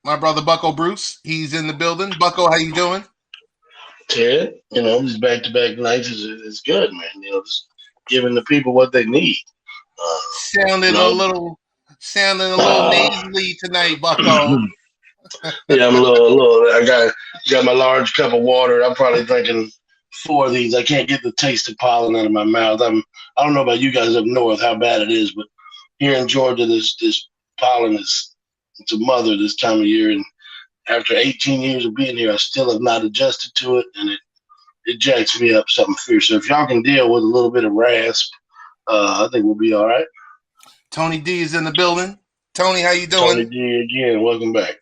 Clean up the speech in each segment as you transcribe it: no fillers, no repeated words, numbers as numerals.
My brother Bucko Bruce, he's in the building. Bucko, how you doing? Ted, these back-to-back nights is good, man. Just giving the people what they need. Uh, you Sounding a know, little, sounding a little uh, nasally tonight, Bucko. yeah, I'm a little. I got my large cup of water. I'm probably drinking four of these. I can't get the taste of pollen out of my mouth. I don't know about you guys up north how bad it is, but here in Georgia, this pollen it's a mother this time of year, and after 18 years of being here, I still have not adjusted to it, and it jacks me up something fierce. So if y'all can deal with a little bit of rasp, I think we'll be all right. Tony D is in the building. Tony, how you Tony doing? D again, welcome back.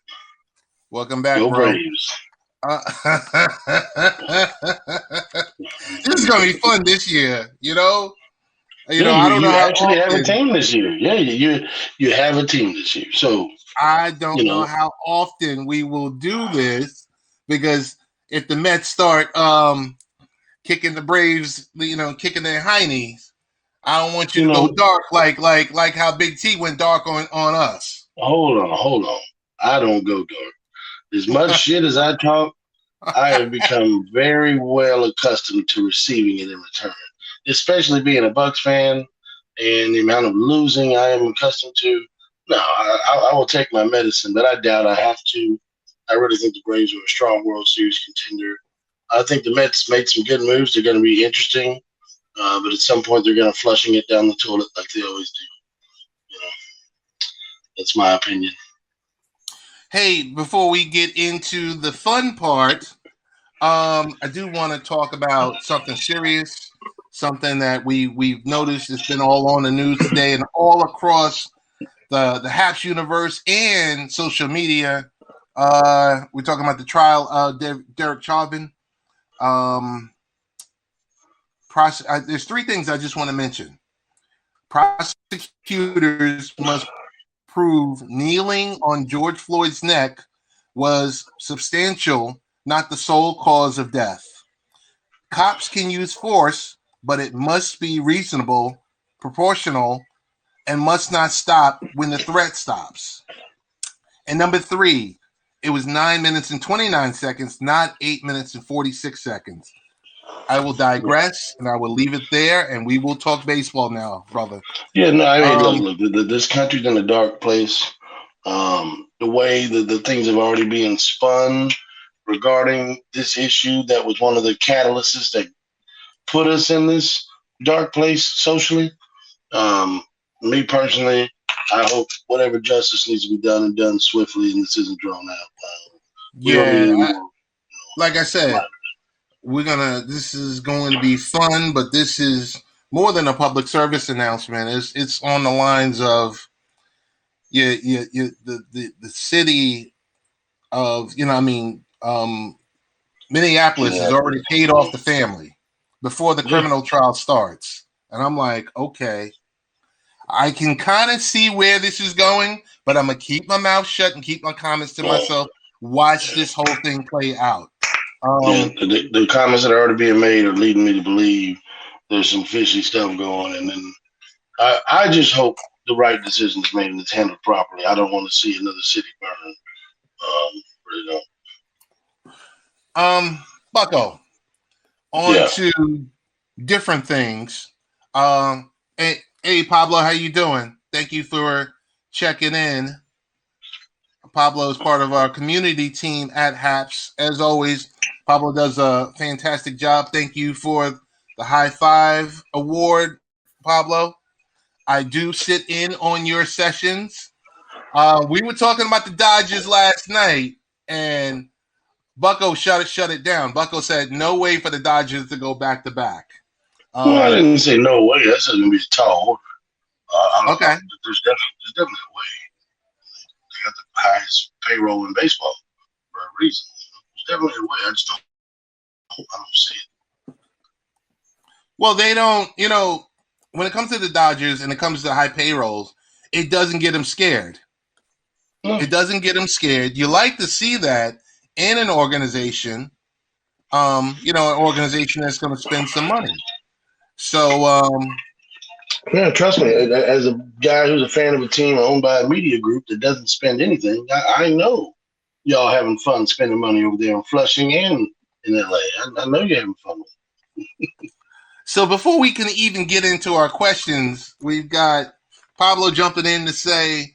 Welcome back, Go bro. Braves. Uh, this is gonna be fun this year. Yeah, I you don't know you how actually have a often. team this year. Yeah, you have a team this year. So I you don't know know, how often we will do this because if the Mets start kicking the Braves, kicking their heinies, I don't want you you to go know. dark like how Big T went dark on us. Hold on. I don't go dark. As much shit as I talk, I have become very well accustomed to receiving it in return. Especially being a Bucks fan and the amount of losing I am accustomed to. No, I will take my medicine, but I doubt I have to. I really think the Braves are a strong World Series contender. I think the Mets made some good moves. They're going to be interesting, but at some point they're going to flushing it down the toilet like they always do. You know, that's my opinion. Hey, before we get into the fun part, I do want to talk about something serious, something that we've noticed it's been all on the news today and all across the Haps universe and social media. We're talking about the trial of Derek Chauvin. Um, there's three things I just want to mention. Prosecutors must prove kneeling on George Floyd's neck was substantial, not the sole cause of death. Cops can use force, but it must be reasonable, proportional, and must not stop when the threat stops. And number three, it was 9 minutes and 29 seconds, not 8 minutes and 46 seconds. I will digress and I will leave it there and we will talk baseball now, brother. Yeah, no, I mean, Um, look, this country's in a dark place. The way that the things have already been spun regarding this issue that was one of the catalysts that put us in this dark place socially. Um, Me personally, I hope whatever justice needs to be done and done swiftly, and this isn't drawn out. We don't need yeah, any more like I said, minors. this is going to be fun, but this is more than a public service announcement. It's on the lines of the city of Minneapolis has already Minneapolis. paid off the family before the Yeah. criminal trial starts. And I'm like, okay, I can kind of see where this is going, but I'm gonna keep my mouth shut and keep my comments to myself. Watch this whole thing play out. Yeah, Um, the comments that are already being made are leading me to believe there's some fishy stuff going, and then I just hope the right decision is made and it's handled properly. I don't want to see another city burn. Really don't. Bucko, on Yeah, to different things. Hey, Pablo, how you doing? Thank you for checking in. Pablo is part of our community team at HAPS. As always, Pablo does a fantastic job. Thank you for the high five award, Pablo. I do sit in on your sessions. We were talking about the Dodgers last night, and Bucko shut it down. Bucko said no way for the Dodgers to go back to back. well, I Um, didn't say no way. That's gonna be a tall order. I don't know. okay. There's definitely a way. They got the highest payroll in baseball for a reason. There's definitely a way. I don't see it. Well, they don't. When it comes to the Dodgers and it comes to high payrolls, it doesn't get them scared. No. It doesn't get them scared. You like to see that in an organization. An organization that's going to spend some money. So, Yeah, trust me. As a guy who's a fan of a team owned by a media group that doesn't spend anything, I know. y'all having fun spending money over there in Flushing and in LA. I know you're having fun with it. So before we can even get into our questions, we've got Pablo jumping in to say,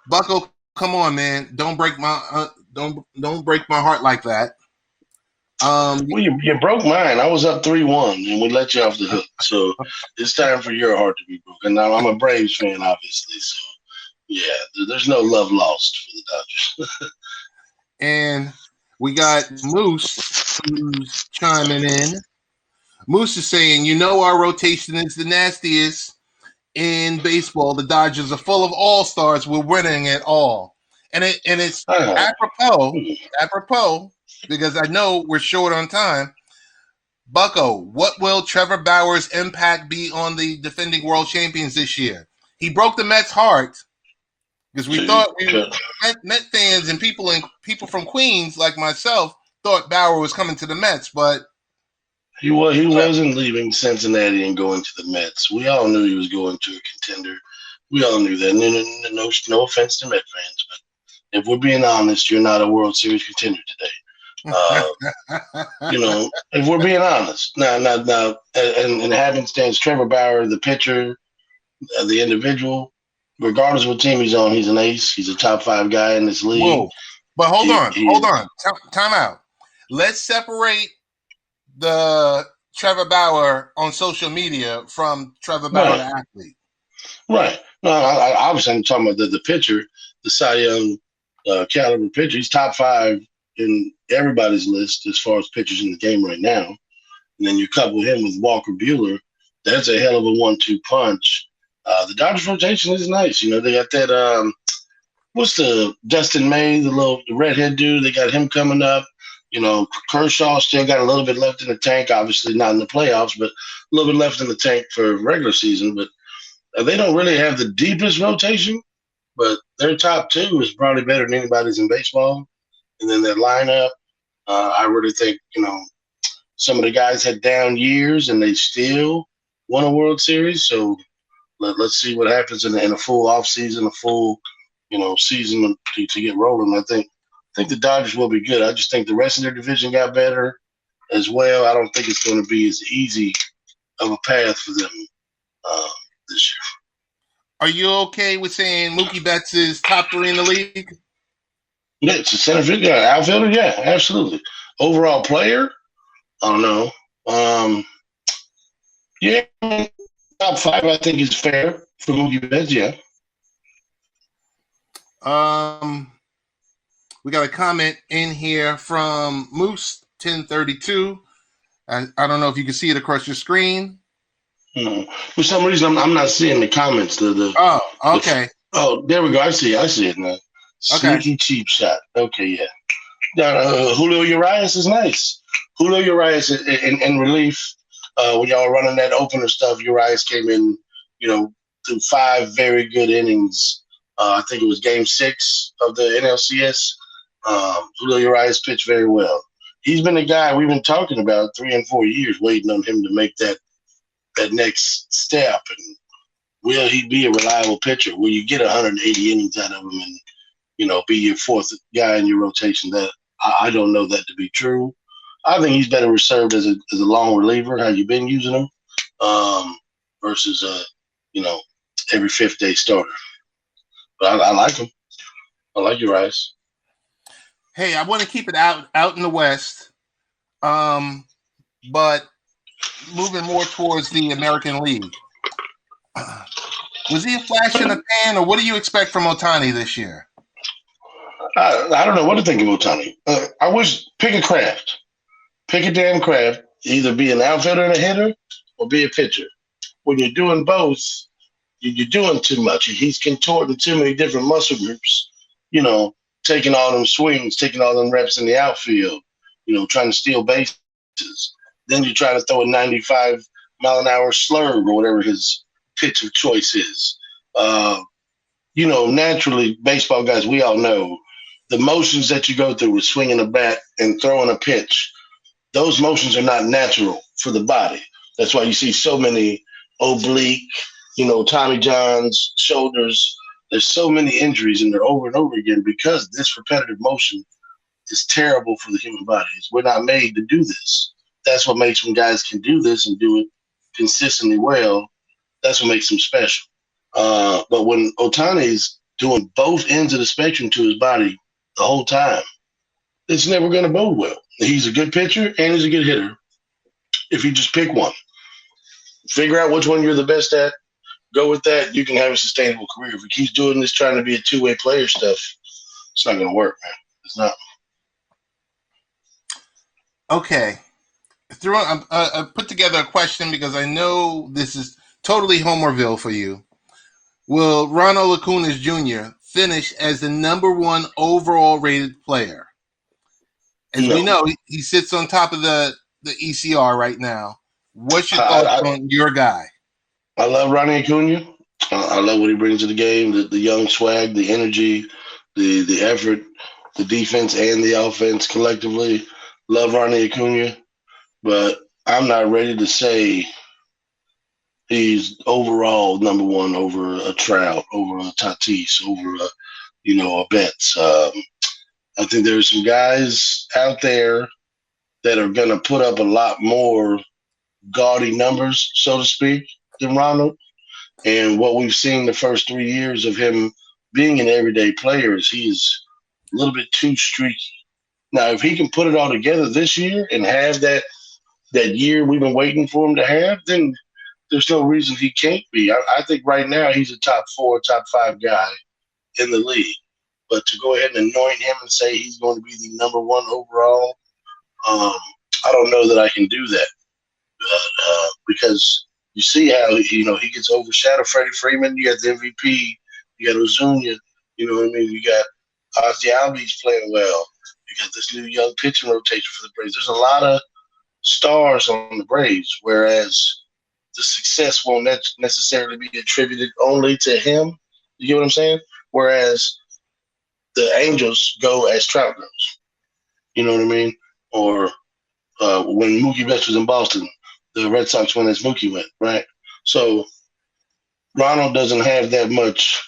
"Bucko, come on, man! Don't break my don't break my heart like that." Well, you broke mine. I was up 3-1, and we let you off the hook. So it's time for your heart to be broken. Now, I'm a Braves fan, obviously. So, yeah, there's no love lost for the Dodgers. And we got Moose who's chiming in. Moose is saying, "You know, our rotation is the nastiest in baseball. The Dodgers are full of all-stars. We're winning it all." And it's apropos, because I know we're short on time. Bucko, what will Trevor Bauer's impact be on the defending world champions this year? He broke the Mets' heart because we thought Met fans and people from Queens like myself thought Bauer was coming to the Mets, but he wasn't leaving Cincinnati and going to the Mets. We all knew he was going to a contender. We all knew that. No offense to Met fans, but if we're being honest, you're not a World Series contender today. If we're being honest, now, and happenstance, Trevor Bauer, the pitcher, the individual, regardless of what team he's on, he's an ace. He's a top 5 guy in this league. Whoa. But hold on. Time out. Let's separate the Trevor Bauer on social media from Trevor Bauer, the athlete. Right. No, obviously I'm talking about the pitcher, the Cy Young caliber pitcher. He's top 5 in everybody's list as far as pitchers in the game right now. And then you couple him with Walker Buehler, that's a hell of a 1-2 punch. The Dodgers rotation is nice. They got that what's the Dustin May, the redhead dude, they got him coming up. Kershaw still got a little bit left in the tank, obviously not in the playoffs, but a little bit left in the tank for regular season. But they don't really have the deepest rotation, but their top 2 is probably better than anybody's in baseball. And then that lineup, I really think, some of the guys had down years and they still won a World Series. So let's see what happens in a full offseason, a full, season to get rolling. I think the Dodgers will be good. I just think the rest of their division got better as well. I don't think it's going to be as easy of a path for them this year. Are you okay with saying Mookie Betts is top 3 in the league? Yeah, it's a center fielder, outfielder. Yeah, absolutely. Overall player, I don't know. Yeah, top 5 I think is fair for Mookie Betts. Yeah. We got a comment in here from Moose 1032. I don't know if you can see it across your screen. No. For some reason, I'm not seeing the comments. Oh, okay. There we go. I see it now. Sneaky cheap shot. Okay, yeah. Julio Urias is nice. Julio Urias in relief. When y'all running that opener stuff, Urias came in, through 5 very good innings. I think it was Game 6 of the NLCS. Julio Urias pitched very well. He's been the guy we've been talking about 3 and 4 years, waiting on him to make that next step. And will he be a reliable pitcher? Will you get 180 innings out of him and, be your 4th guy in your rotation? That I don't know that to be true. I think he's better served as a long reliever, how you've been using him, versus every 5th day starter. But I like him. I like Urias. Hey, I want to keep it out in the West, but moving more towards the American League. Was he a flash in the pan, or what do you expect from Ohtani this year? I don't know what to think of Ohtani. I wish pick a craft. Pick a damn craft. Either be an outfielder and a hitter or be a pitcher. When you're doing both, you're doing too much. He's contorting too many different muscle groups, taking all them swings, taking all them reps in the outfield, trying to steal bases. Then you try to throw a 95-mile-an-hour slurve or whatever his pitch of choice is. Naturally, baseball guys, we all know the motions that you go through with swinging a bat and throwing a pitch, those motions are not natural for the body. That's why you see so many oblique, Tommy Johns, shoulders. There's so many injuries, and they're over and over again because this repetitive motion is terrible for the human body. We're not made to do this. That's what makes when guys can do this and do it consistently well. That's what makes them special. But when Otani's doing both ends of the spectrum to his body the whole time, it's never going to bode well. He's a good pitcher and he's a good hitter. If you just pick one, figure out which one you're the best at, go with that, you can have a sustainable career. If he keeps doing this, trying to be a two-way player stuff, it's not going to work, man. It's not. Okay. I put together a question because I know this is totally Homerville for you. Will Ronald Acuna Jr. finish as the number one overall rated player? As we know, he sits on top of the ECR right now. What's your thoughts on your guy? I love Ronnie Acuna. I love what he brings to the game, the young swag, the energy, the effort, the defense and the offense collectively. Love Ronnie Acuna, but I'm not ready to say he's overall number one over a Trout, over a Tatis, over a Betts. I think there's some guys out there that are going to put up a lot more gaudy numbers, so to speak, than Ronald. And what we've seen the first 3 years of him being an everyday player is he's a little bit too streaky. Now, if he can put it all together this year and have that year we've been waiting for him to have, then there's no reason he can't be. I think right now he's a top 4, top 5 guy in the league. But to go ahead and anoint him and say he's going to be the number one overall, I don't know that I can do that because you see how he gets overshadowed. Freddie Freeman, you got the MVP, you got Ozuna, you know what I mean. You got Ozzy Albies playing well. You got this new young pitching rotation for the Braves. There's a lot of stars on the Braves, whereas the success won't necessarily be attributed only to him. You get what I'm saying? Whereas the Angels go as Trout goes. You know what I mean? Or when Mookie Betts was in Boston, the Red Sox went as Mookie went, right? So Ronald doesn't have that much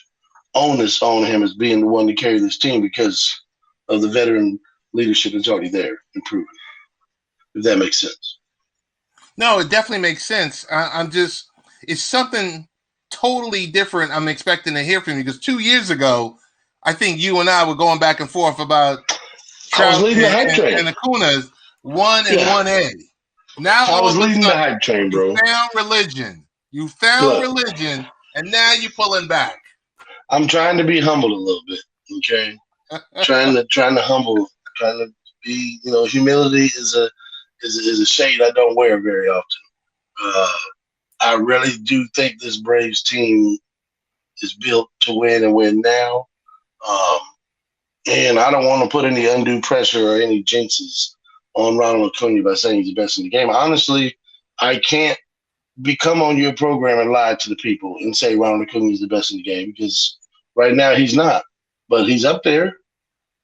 onus on him as being the one to carry this team because of the veteran leadership that's already there and proven. If that makes sense. No, it definitely makes sense. It's something totally different I'm expecting to hear from you because 2 years ago, I think you and I were going back and forth about Trout and Acuna's 1 and 1A. Now I was leading the hype train, bro. You found religion. You found religion, and now you're pulling back. I'm trying to be humble a little bit, okay? trying to humble, trying to be, humility is a shade I don't wear very often. I really do think this Braves team is built to win and win now. And I don't want to put any undue pressure or any jinxes on Ronald Acuna by saying he's the best in the game. Honestly, I can't come on your program and lie to the people and say Ronald Acuna is the best in the game because right now he's not. But he's up there.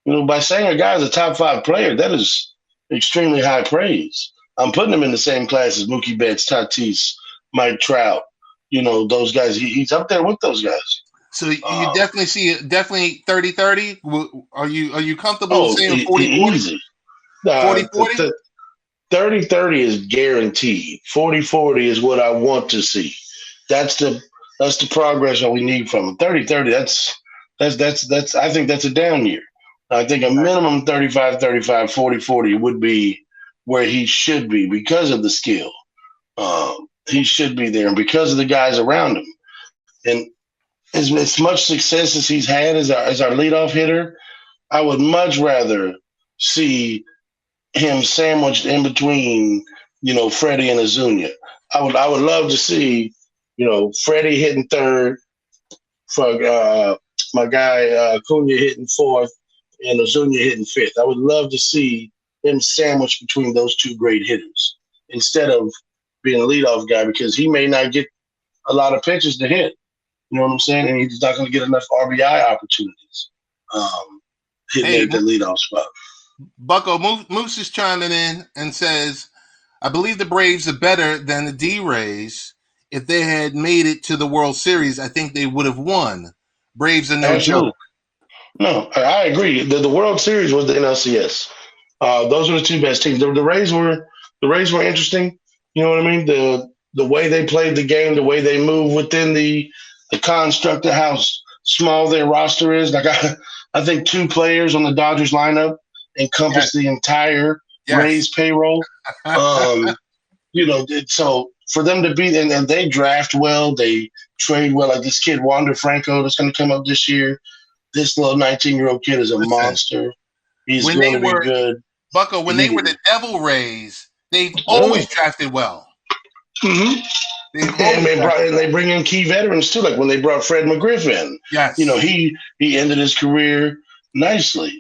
By saying a guy is a top 5 player, that is extremely high praise. I'm putting him in the same class as Mookie Betts, Tatis, Mike Trout. Those guys. He's up there with those guys. So you definitely see it. Definitely 30-30. Are you comfortable saying 40-40? Easy. 40-40? 30-30 is guaranteed. 40-40 is what I want to see. That's the progression we need from him. 30-30. That's. I think that's a down year. I think a minimum 35-35, 40-40 would be where he should be because of the skill. He should be there, and because of the guys around him. And as much success as he's had as our leadoff hitter, I would much rather see him sandwiched in between, Freddie and Ozuna. I would love to see, Freddie hitting third, for my guy Acuna hitting fourth, and Ozuna hitting fifth. I would love to see him sandwiched between those two great hitters instead of being a leadoff guy because he may not get a lot of pitches to hit. You know what I'm saying? And he's not going to get enough RBI opportunities hitting at the leadoff spot. Bucko, Moose is chiming in and says, I believe the Braves are better than the D-Rays. If they had made it to the World Series, I think they would have won. Braves are no joke. No, I agree. The World Series was the NLCS. Those were the two best teams. The Rays were interesting. You know what I mean? The way they played the game, the way they move within the construct of how small their roster is. Like I think two players on the Dodgers lineup Yes, encompass the entire yes. Rays payroll. Um, so for them to beat and they draft well, they trade well. Like this kid Wander Franco that's going to come up this year. This little 19-year-old kid is a Listen, monster. He's when going they to be were good. Bucko, when they were He, the Devil Rays, they've uh, always drafted well. hmm They've and, always drafted and they well. bring in key veterans too, like when they brought Fred McGriff in. Yes. He ended his career nicely.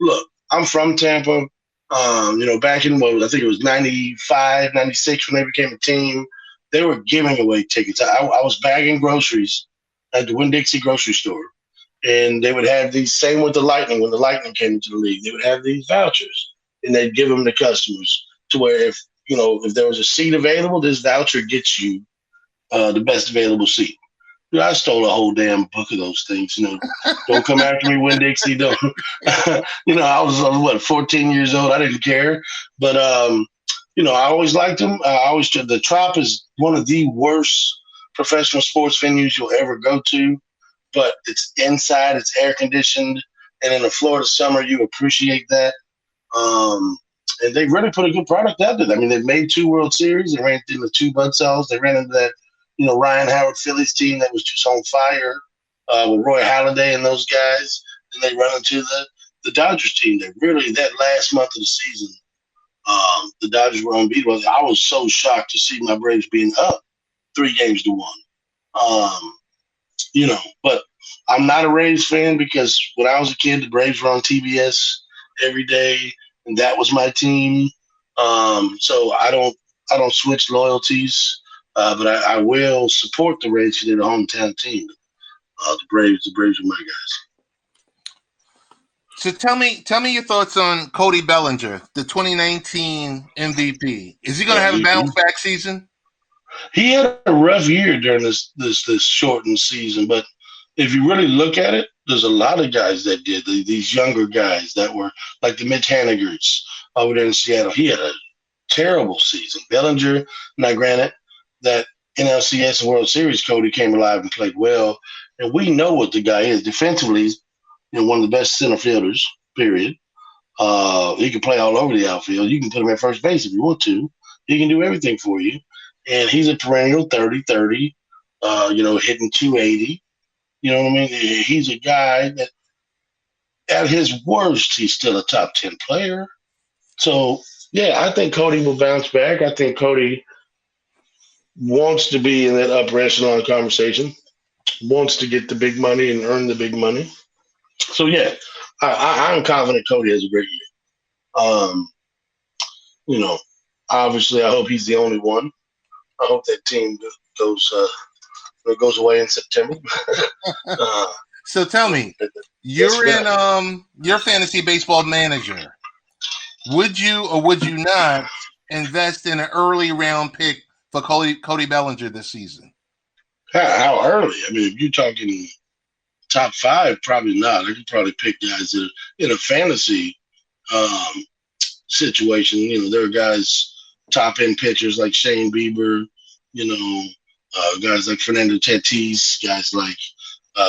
Look, I'm from Tampa. Back in I think it was 95, 96 when they became a team, they were giving away tickets. I was bagging groceries at the Winn-Dixie grocery store, and they would have these. Same with the Lightning when the Lightning came into the league, they would have these vouchers, and they'd give them to customers to where if there was a seat available, this voucher gets you the best available seat. I stole a whole damn book of those things. Don't come after me, Winn Dixie. Don't. I was what 14 years old. I didn't care, but I always liked them. I always the Trop is one of the worst professional sports venues you'll ever go to, but it's inside, it's air conditioned, and in the Florida summer, you appreciate that. Um, and they really put a good product out there. I mean, they've made two World Series. They ran into the two Bud Cells. They ran into that, Ryan Howard Phillies team that was just on fire with Roy Halladay and those guys. And they run into the Dodgers team that really, that last month of the season, the Dodgers were unbeatable. I was so shocked to see my Braves being up 3-1. Um, but I'm not a Rays fan because when I was a kid, the Braves were on TBS every day, and that was my team. So I don't switch loyalties, but I will support the Rays because they're the hometown team. The Braves are my guys. So tell me your thoughts on Cody Bellinger, the 2019 MVP. Is he going to have a bounce MVP. back season? He had a rough year during this shortened season, but if you really look at it, there's a lot of guys that did. These younger guys that were like the Mitch Hanigers over there in Seattle. He had a terrible season. Bellinger, now granted, that NLCS and World Series Cody came alive and played well, and we know what the guy is defensively. He's one of the best center fielders. Period. He can play all over the outfield. You can put him at first base if you want to. He can do everything for you. And he's a perennial 30-30, hitting 280. You know what I mean? He's a guy that at his worst, he's still a top 10 player. So, yeah, I think Cody will bounce back. I think Cody wants to be in that upper echelon conversation, wants to get the big money and earn the big money. So, yeah, I'm confident Cody has a great year. You know, Obviously, I hope he's the only one. I hope that team goes away in September. uh, So tell me, you're in your fantasy baseball manager. Would you or would you not invest in an early round pick for Cody Bellinger this season? how early? I mean, if you're talking top five, probably not. I could probably pick guys that are in a fantasy um, situation. There are guys, top end pitchers like Shane Bieber, guys like Fernando Tatis, guys like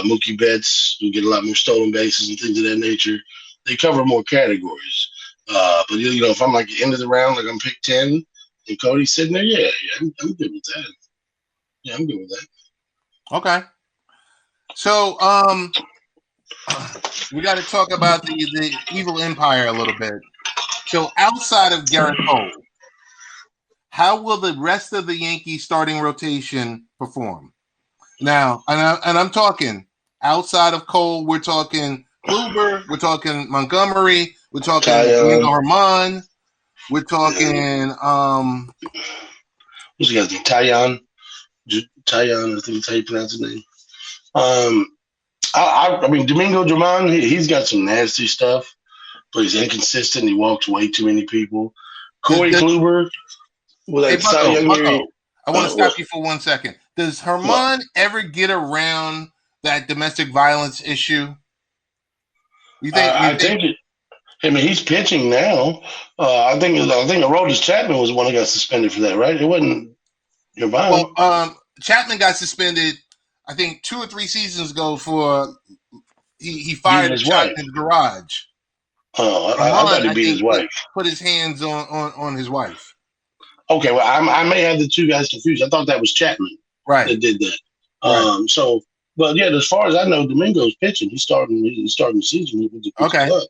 Mookie Betts, who get a lot more stolen bases and things of that nature. They cover more categories. But if I'm like end of the round, like I'm pick 10, and Cody's sitting there, yeah, I'm good with that. Yeah, I'm good with that. Okay. So we got to talk about the evil empire a little bit. So outside of Garrett Cole, how will the rest of the Yankees starting rotation perform? Now, and I'm talking outside of Cole, we're talking Kluber, we're talking Montgomery, we're talking Domingo Germán, we're talking what's the guy's name? Taillon, I think that's how you pronounce his name. I mean, Domingo Germán, he's got some nasty stuff, but he's inconsistent. He walks way too many people. Corey Kluber, I want to stop you for 1 second. Does Germán ever get around that domestic violence issue? You I think? think I mean, he's pitching now. I think Aroldis Chapman was the one that got suspended for that, right? It wasn't Well, Javon. Chapman got suspended, I think 2 or 3 seasons ago for he Beating fired a his shot wife. in his garage. Oh, I Ron, thought he I beat his think, wife. put his hands on his wife. Okay, well, I may have the two guys confused. I thought that was Chapman Right. that did that. Right. So, but yeah, as far as I know, Domingo's pitching. He's starting the season with the Okay. club.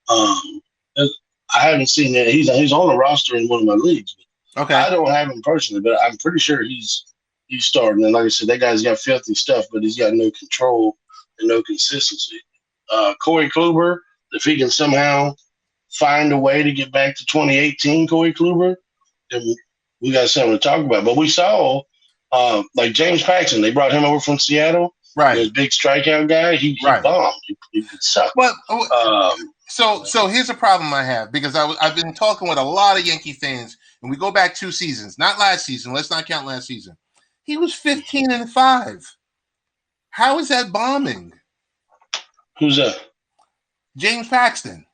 I haven't seen that. He's on the roster in one of my leagues. Okay. I don't have him personally, but I'm pretty sure he's starting. And like I said, that guy's got filthy stuff, but he's got no control and no consistency. Corey Kluber, if he can somehow find a way to get back to 2018 Corey Kluber, then we got something to talk about. But we saw like James Paxton, they brought him over from Seattle. Right. This big strikeout guy, he bombed. He sucked. Well, so here's a problem I have, because I've been talking with a lot of Yankee fans, and we go back 2 seasons, not last season. Let's not count last season. He was 15-5. How is that bombing? Who's that? James Paxton.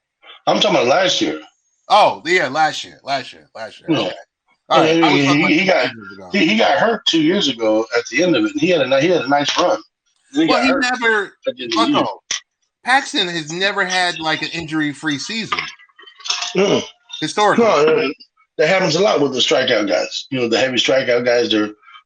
I'm talking about last year. Oh, yeah, last year. Yeah. Okay. All right. He got hurt 2 years ago at the end of it. And he had a nice run. Paxton has never had like an injury-free season. Mm. Historically. No, that happens a lot with the strikeout guys. The heavy strikeout guys,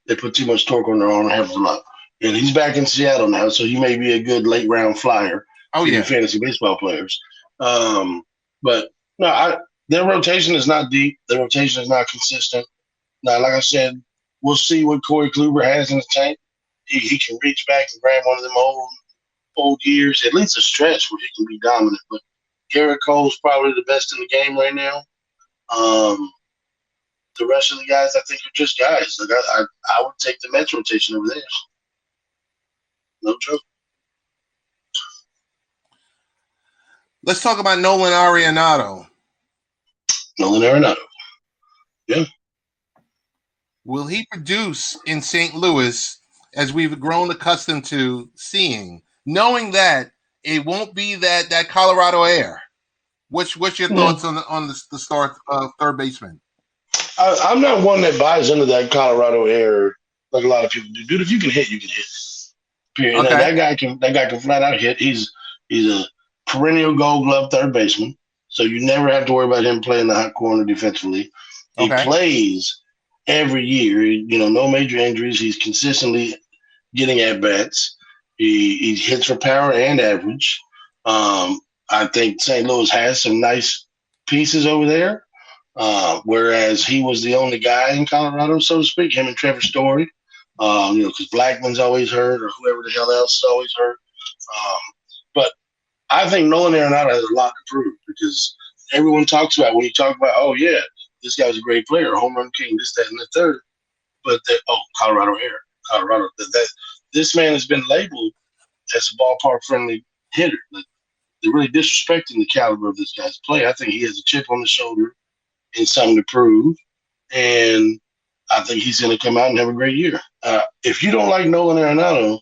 they put too much torque on their arm. It happens a lot. And he's back in Seattle now, so he may be a good late round flyer for you fantasy baseball players. But no, their rotation is not deep. Their rotation is not consistent. Now, like I said, we'll see what Corey Kluber has in the tank. He can reach back and grab one of them old years, at least a stretch where he can be dominant. But Garrett Cole's probably the best in the game right now. The rest of the guys, I think, are just guys. Like I would take the Mets rotation over there. No joke. Let's talk about Nolan Arenado. Yeah. Will he produce in St. Louis as we've grown accustomed to seeing, knowing that it won't be that Colorado air? What's your thoughts on the start of third baseman? I'm not one that buys into that Colorado air like a lot of people do. Dude, if you can hit, you can hit. Period. Okay. That guy can flat out hit. He's a perennial Gold Glove third baseman, so you never have to worry about him playing the hot corner defensively. He plays every year. No major injuries. He's consistently getting at bats. He hits for power and average. I think St. Louis has some nice pieces over there, whereas he was the only guy in Colorado, so to speak, him and Trevor Story, because Blackman's always hurt or whoever the hell else is always hurt. But I think Nolan Arenado has a lot to prove, because everyone talks about, when you talk about, oh, yeah, this guy's a great player, home run king, this, that, and the third. But, Colorado air. Colorado. This man has been labeled as a ballpark-friendly hitter. They're really disrespecting the caliber of this guy's play. I think he has a chip on the shoulder and something to prove. And I think he's going to come out and have a great year. If you don't like Nolan Arenado,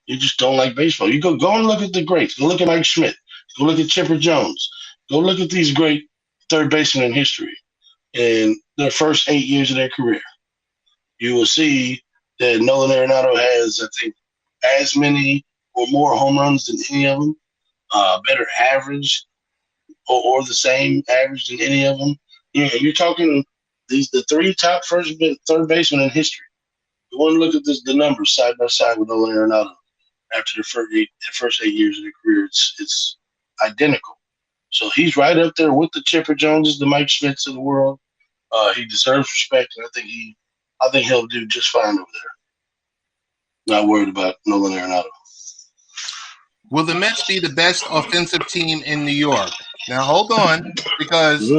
you just don't like baseball. You go and look at the greats. Go look at Mike Schmidt. Go look at Chipper Jones. Go look at these great third basemen in history in their first 8 years of their career. You will see that Nolan Arenado has, I think, as many or more home runs than any of them, better average or the same average than any of them. You're talking the 3 top third basemen in history. You want to look at the numbers side by side with Nolan Arenado after the first 8 years of their career. It's identical. So he's right up there with the Chipper Joneses, the Mike Schmidts of the world. He deserves respect, and I think he'll do just fine over there. Not worried about Nolan Arenado. Will the Mets be the best offensive team in New York? Now, hold on, because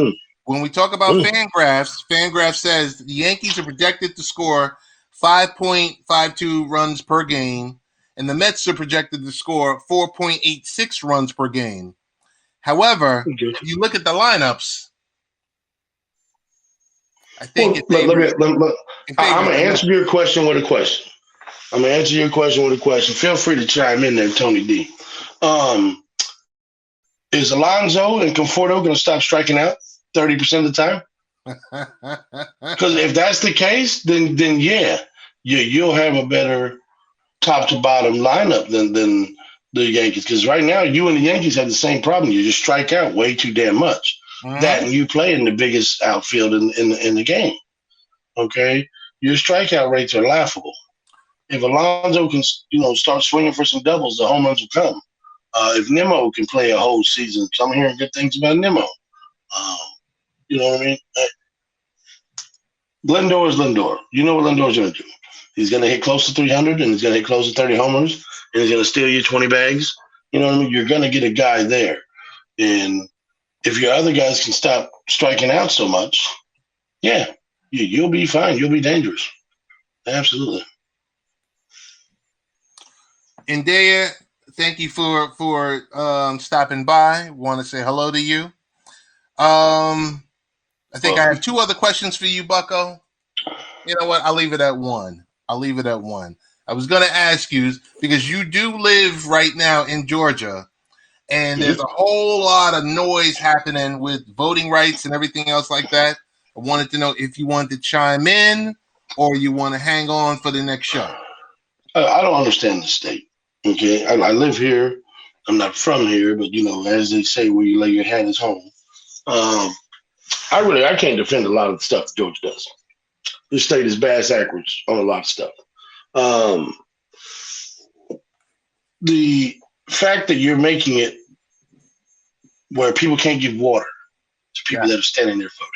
when we talk about Fangraphs says the Yankees are projected to score 5.52 runs per game, and the Mets are projected to score 4.86 runs per game. However, if you look at the lineups, I think I'm going to answer your question with a question. I'm gonna answer your question with a question. Feel free to chime in there, Tony D. Um, is Alonzo and Conforto gonna stop striking out 30% of the time? Because if that's the case, then yeah, you'll have a better top to bottom lineup than the Yankees. Because right now, you and the Yankees have the same problem. You just strike out way too damn much. That Mhm. and you play in the biggest outfield in the game. Okay, your strikeout rates are laughable. If Alonso can, start swinging for some doubles, the home runs will come. If Nimmo can play a whole season, 'cause I'm hearing good things about Nimmo. Um, you know what I mean? Lindor is Lindor. You know what Lindor's going to do. He's going to hit close to 300, and he's going to hit close to 30 homers, and he's going to steal you 20 bags. You know what I mean? You're going to get a guy there. And if your other guys can stop striking out so much, yeah, you'll be fine. You'll be dangerous. Absolutely. Indea, thank you for stopping by. Want to say hello to you. I think I have two other questions for you, Bucko. You know what? I'll leave it at one. I was going to ask you because you do live right now in Georgia, and there's a whole lot of noise happening with voting rights and everything else like that. I wanted to know if you wanted to chime in or you want to hang on for the next show. I don't understand the state. Okay, I live here. I'm not from here, but as they say, where you lay your hat is home. I can't defend a lot of the stuff Georgia does. The state is bass backwards on a lot of stuff. Um, the fact that you're making it where people can't give water to people that are standing there voting.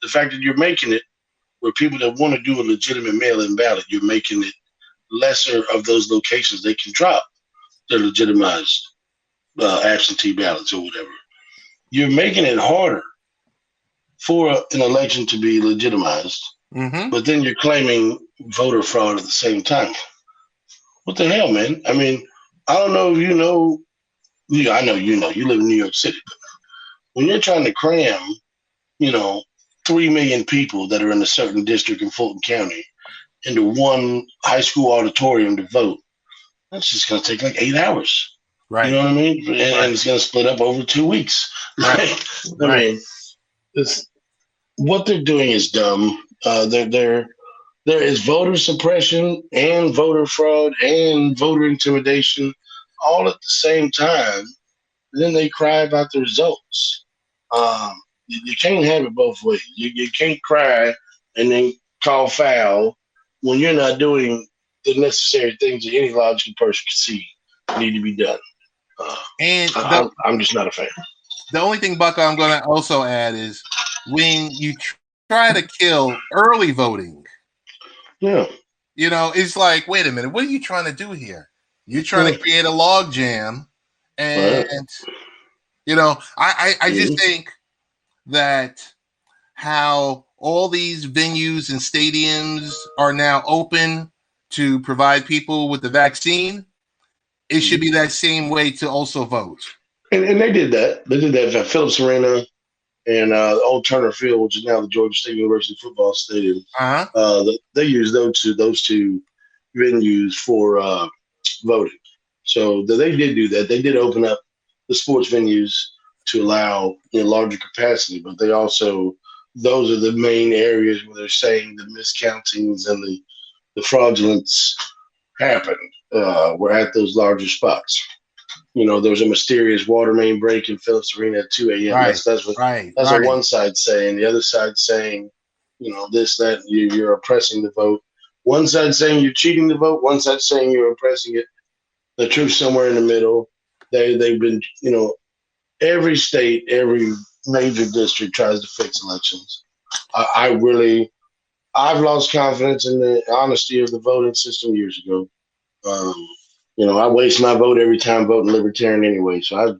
The fact that you're making it where people that want to do a legitimate mail-in ballot, you're making it lesser of those locations they can drop their legitimized absentee ballots or whatever. You're making it harder for an election to be legitimized, but then you're claiming voter fraud at the same time. What the hell, man? I mean, I don't know if you know. Yeah, I know you know. You live in New York City. But when you're trying to cram, you know, 3 million people that are in a certain district in Fulton County into one high school auditorium to vote, that's just going to take like 8 hours. Right. You know what I mean? And it's going to split up over 2 weeks. Right. I mean, what they're doing is dumb. There is voter suppression and voter fraud and voter intimidation all at the same time. And then they cry about the results. You can't have it both ways. You can't cry and then call foul when you're not doing the necessary things that any logical person can see need to be done. I'm just not a fan. The only thing, Bucko, I'm going to also add is when you try to kill early voting. Yeah. It's like, wait a minute, what are you trying to do here? You're trying to create a log jam. And, I just think that how all these venues and stadiums are now open to provide people with the vaccine, it should be that same way to also vote. And they did that. They did that at Phillips Arena and Old Turner Field, which is now the Georgia State University football stadium. They use those two venues for voting. So they did do that. They did open up the sports venues to allow larger capacity, but they also, those are the main areas where they're saying the miscountings and the fraudulence happened. Were at those larger spots. There was a mysterious water main break in Phillips Arena at 2 a.m. Right, that's what one side saying. The other side saying, this, that, you're oppressing the vote. One side saying you're cheating the vote. One side saying you're oppressing it. The truth somewhere in the middle. They've been, every state, every major district tries to fix elections. I've lost confidence in the honesty of the voting system years ago. I waste my vote every time voting Libertarian anyway. So I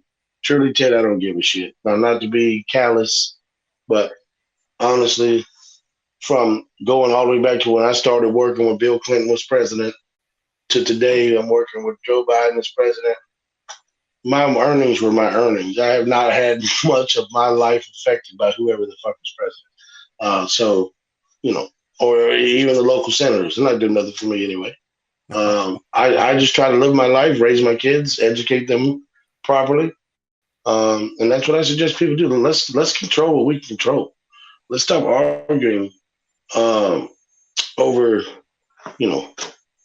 truly, Ted, I don't give a shit. Now, not to be callous, but honestly, from going all the way back to when I started working when Bill Clinton was president to today, I'm working with Joe Biden as president. My earnings were my earnings. I have not had much of my life affected by whoever the fuck is president. Or even the local senators. They're not doing nothing for me anyway. I just try to live my life, raise my kids, educate them properly, and that's what I suggest people do. Let's control what we can control. Let's stop arguing um, over you know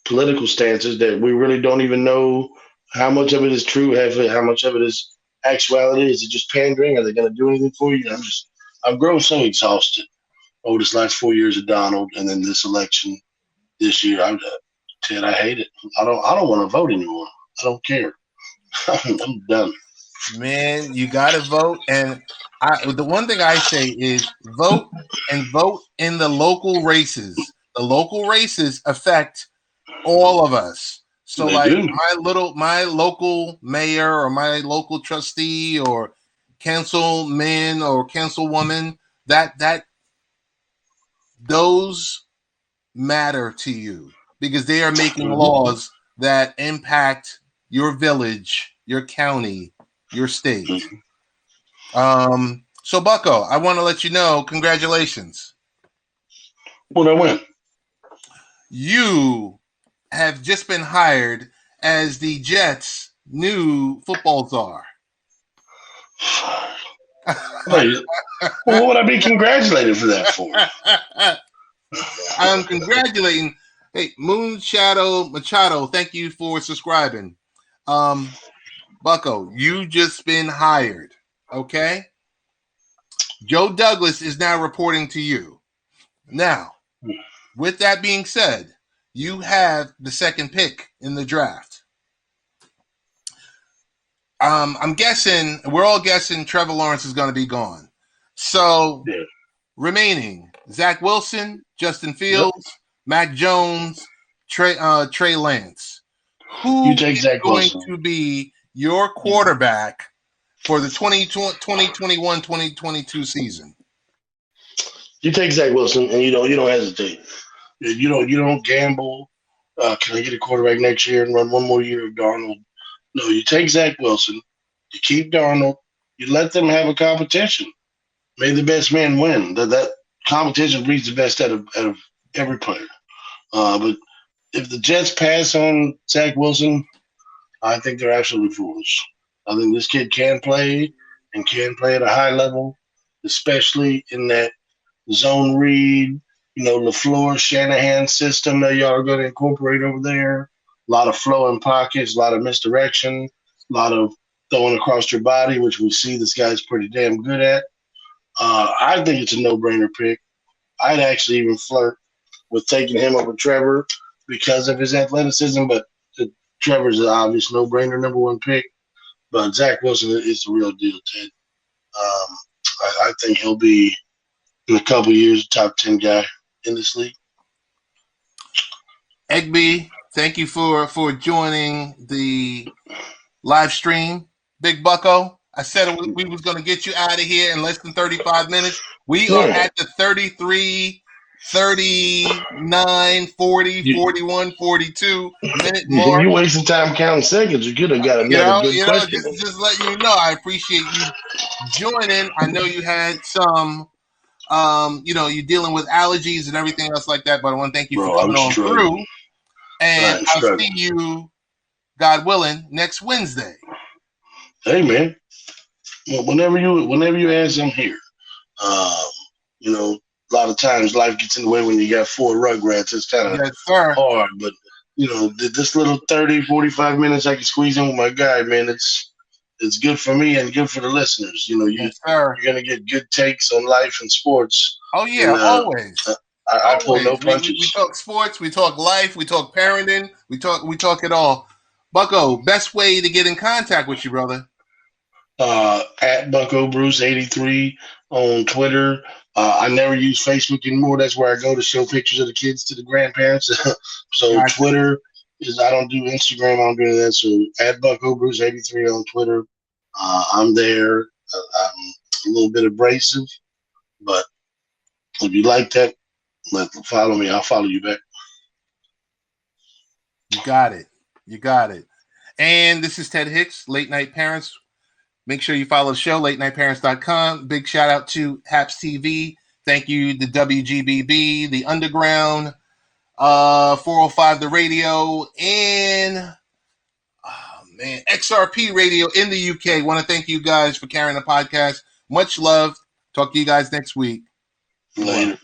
political stances that we really don't even know how much of it is true, how much of it is actuality. Is it just pandering? Are they going to do anything for you? I've grown so exhausted over this last 4 years of Donald, and then this election this year. Ted, I hate it. I don't want to vote anymore. I don't care. I'm done. Man, you got to vote. And the one thing I say is vote and vote in the local races. The local races affect all of us. So They like do. my local mayor or my local trustee or councilman or councilwoman, that those matter to you because they are making laws that impact your village, your county, your state. So Bucko, I want to let you know, congratulations. Well, I win. You have just been hired as the Jets' new football czar. Wait, what would I be congratulated for that for? I'm congratulating. Hey, Moon Shadow Machado, thank you for subscribing. Bucko, you just been hired. Okay. Joe Douglas is now reporting to you. Now, with that being said, you have the second pick in the draft. I'm guessing, we're all guessing Trevor Lawrence is going to be gone. So, remaining, Zach Wilson, Justin Fields, Mac Jones, Trey Lance. Who is going to be your quarterback for the 2021-2022 season? You take Zach Wilson, and you don't hesitate. You don't gamble. Can I get a quarterback next year and run one more year of Darnold? No, you take Zach Wilson. You keep Darnold. You let them have a competition. May the best man win. That competition breeds the best out of every player. But if the Jets pass on Zach Wilson, I think they're absolutely foolish. I think this kid can play and can play at a high level, especially in that zone read, LaFleur, Shanahan system that y'all are going to incorporate over there. A lot of flow in pockets, a lot of misdirection, a lot of throwing across your body, which we see this guy's pretty damn good at. I think it's a no-brainer pick. I'd actually even flirt with taking him over Trevor because of his athleticism, but Trevor's an obvious no-brainer number one pick. But Zach Wilson is the real deal, Ted. I think he'll be, in a couple of years, top 10 guy in this league. Egby, thank you for joining the live stream. Big Bucko, I said we was going to get you out of here in less than 35 minutes. We are at the 33, 39, 40, 41, 42 minute mark. You wasting time counting seconds. You could have got another good question. Just letting you know, I appreciate you joining. I know you had some, you're dealing with allergies and everything else like that, but I want to thank you for coming on through. And I'll see you, God willing, next Wednesday. Hey, man. Well, whenever you ask, I'm here. A lot of times life gets in the way when you got four rugrats. It's kind of hard, but this little 30, 45 minutes I can squeeze in with my guy, man, it's good for me and good for the listeners. You're going to get good takes on life and sports. Oh, yeah, and, always. I pull no punches. We talk sports, we talk life, we talk parenting, we talk it all. Bucko, best way to get in contact with you, brother? At Bucko Bruce 83 on Twitter. I never use Facebook anymore. That's where I go to show pictures of the kids to the grandparents. So gotcha. Twitter is, I don't do Instagram. I don't do that. So at Bucko Bruce 83 on Twitter. I'm there. I'm a little bit abrasive, but if you like that, follow me. I'll follow you back. You got it. And this is Ted Hicks, Late Night Parents. Make sure you follow the show, latenightparents.com. Big shout out to Haps TV. Thank you, the WGBB, the Underground, 405 The Radio, and XRP Radio in the UK. Want to thank you guys for carrying the podcast. Much love. Talk to you guys next week. Later.